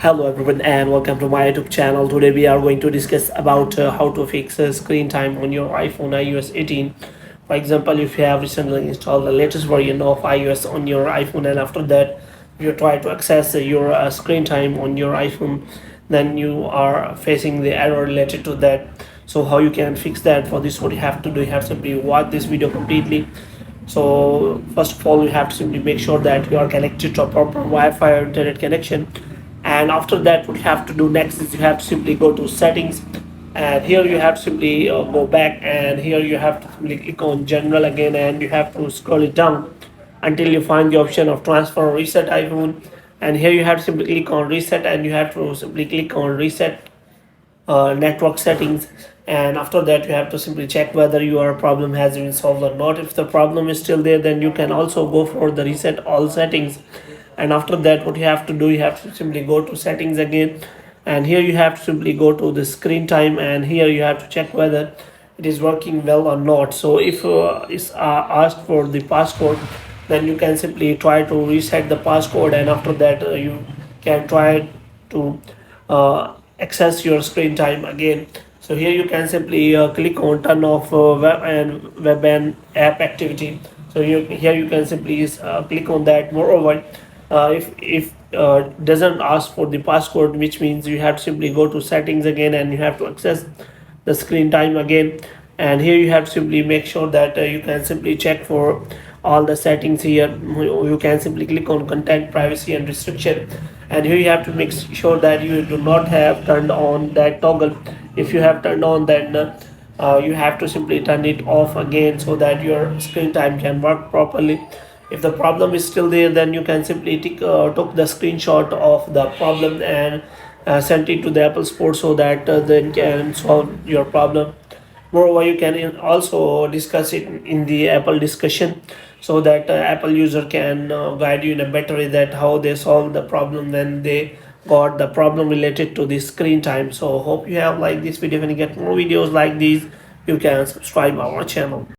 Hello everyone and welcome to my YouTube channel. Today we are going to discuss about how to fix screen time on your iPhone iOS 18. For example, if you have recently installed the latest version of iOS on your iPhone and after that you try to access your screen time on your iPhone, then you are facing the error related to that. So how you can fix that? For this, what you have to do, you have to simply watch this video completely. So first of all, you have to simply make sure that you are connected to a proper Wi-Fi or internet connection. And after that, what you have to do next is you have to simply go to settings, and here you have to simply go back, and here you have to simply click on general again, and you have to scroll it down until you find the option of transfer or reset iPhone. And here you have to simply click on reset, and you have to simply click on reset network settings. And after that, you have to simply check whether your problem has been solved or not. If the problem is still there, then you can also go for the reset all settings. And after that, what you have to do, you have to simply go to settings again, and here you have to simply go to the screen time, and here you have to check whether it is working well or not. So if it's asked for the passcode, then you can simply try to reset the passcode, and after that you can try to uh, access your screen time again. So here you can simply click on turn off web and app activity. So here you can simply click on that. Moreover, if doesn't ask for the passcode, which means you have to simply go to settings again, and you have to access the screen time again. And here you have to simply make sure that you can simply check for all the settings. Here you can simply click on content privacy and restriction, and here you have to make sure that you do not have turned on that toggle. If you have turned on, then you have to simply turn it off again so that your screen time can work properly. If the problem is still there, then you can simply take the screenshot of the problem and send it to the Apple Store so that they can solve your problem. Moreover, you can also discuss it in the Apple discussion so that Apple user can guide you in a better way that how they solve the problem when they got the problem related to the screen time. So hope you have liked this video. When you get more videos like these, you can subscribe our channel.